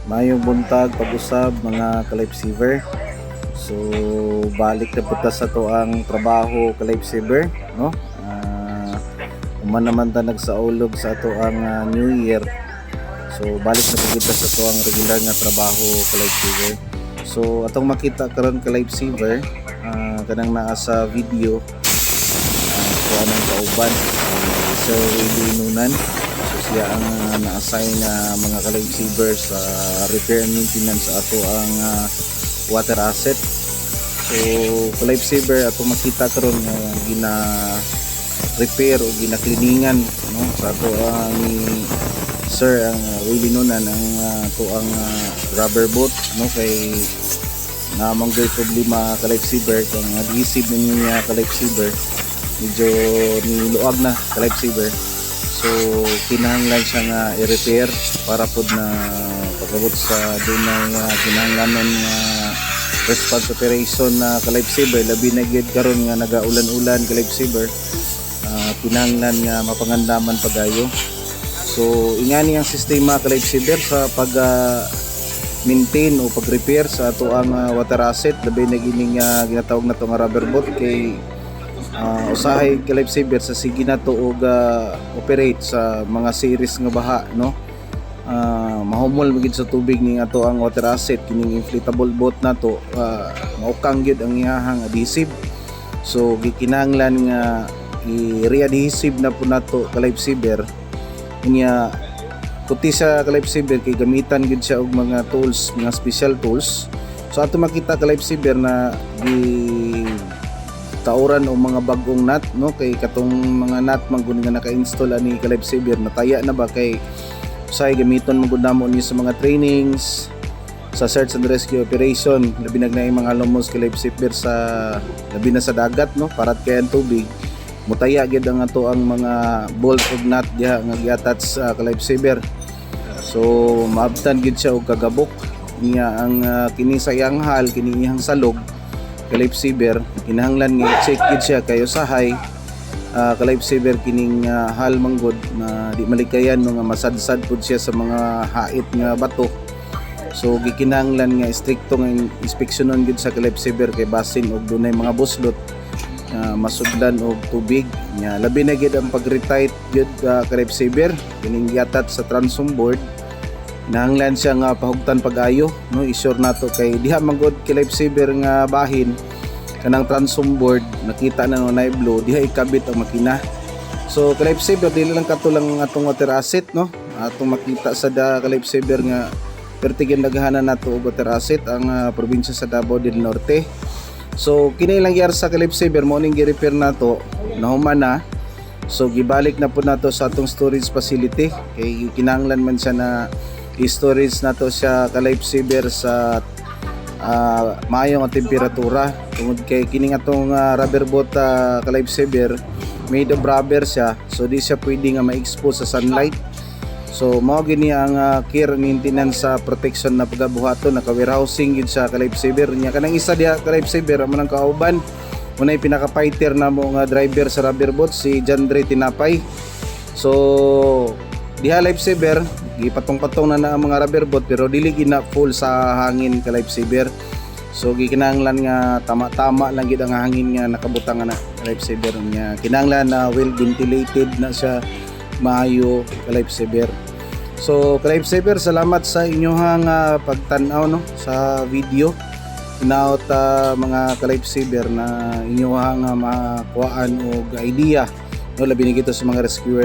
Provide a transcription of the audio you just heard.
Mayong buntag pag-usab mga ka-lifesaver. So balik na punta sa to ang trabaho ka-lifesaver, no? Uman naman ta nagsaulog sa ato ang New Year. So balik na kita sa to ang regular nga trabaho ka-lifesaver. So atong makita karon ka-lifesaver, kanang naa sa video, kuha ng kauban Sir Willie Nunan. So siya ang na-assign na mga ka-lifesaver sa repair and maintenance sa ato ang water asset. So ka-lifesaver atong makita karon gina repair o gina cleaningan, no, sa ato ni Sir ang Willie Nunan ang to ang rubber boat, no, kay namanggoy problema ka-lifesaver kung adhesive niya ka-lifesaver medyo niluag na ka-lifesaver. So kinahanglan siya nga i-repair para pod na pagabot sa dunay kinahanglanon nga response operation na ka-lifesaver, labi na gyud karon nga nagaulan-ulan ka-lifesaver. Kinahanglan nga mapangandaman pagayo. So ingani ang sistema ka-lifesaver sa pag maintain o pag-repair sa ato ang water asset, labi na gining ginatawag na to nga rubber boat kay usahay ka-lifesaver sa sige na to og operate sa mga series nga baha, no. Mahumol magid sa tubig ning ato ang water asset kining inflatable boat na to, maukang gyud ang iyahang adhesive. So gikinahanglan nga i-re-adhesive na po nato ka-lifesaver niya puti sa ka-lifesaver kay gamitan gyud siya og mga tools, mga special tools. So ato makita ka-lifesaver na tauran o mga bagong nut, no, kay katong mga nut mangguni nga naka-install ani ka-lifesaver nataya na ba kay usay gamiton man gud namo ni sa mga trainings sa search and rescue operation, labi nagnay mga lumos ka-lifesaver sa labi na sa dagat, no, parat kay ang tubig mutaya gid ang ato ang mga bolt ug nut diha nga gi-attach sa ka-lifesaver. So maabtan gid siya og kagabok niya ang kini sa iyang hal, kini iyang salog ka-lifesaver kinahanglan nga check gid siya kay usahay ka-lifesaver kining hal manggod na di malikayan nga masadsad pud siya sa mga hait nga bato. So gikinahanglan nga strikto nga inspeksyonon gid sa ka-lifesaver kay basin og dunay mga buslot masudlan og tubig nya, labi na gid ang pag-retight gid ka-lifesaver kining giatat sa transom board. Nahanglan siya nga pahugtan pag-ayo, no, isure nato kay diha manggod ka-lifesaver nga bahin kanang transom board nakita na nay blow diha ikabit ang makina. So ka-lifesaver dili lang katulang atong water asset, no, atong makita sa ka-lifesaver nga pertigen daghanan nato og water asset ang probinsya sa Davao del Norte. So kini lang yar sa ka-lifesaver mo ning gi-repair nato nahuman na. So gibalik na pud nato sa atong storage facility kay kinahanglan man siya na i-storage nato siya ka-lifesaver sa maayong temperatura tungod kay kining atong rubber boat ka-lifesaver made of rubber siya, so di siya pwede nga ma-expose sa sunlight. So mao gini ang care maintenance sa protection na pagabuhaton naka-warehousing gid sa ka-lifesaver nya kanang isa diha ka-lifesaver amo nang kauban unay pinaka-fighter na mo nga driver sa rubber boat si Jandre Tinapay. So diha lifesaver gipatong-patong na ang mga rubber boat pero dili gina full sa hangin ka-lifesaver. So gikinahanglan nga tama-tama lang gid ang hangin nga nakabutang na ka-lifesaver nya, kinahanglan na well ventilated na siya maayo ka-lifesaver. So ka-lifesaver, salamat sa inyohang pagtan-aw, no, sa video. Inaot mga ka-lifesaver na inyohang makuhaan og idea, no, labi na gito sa mga rescuer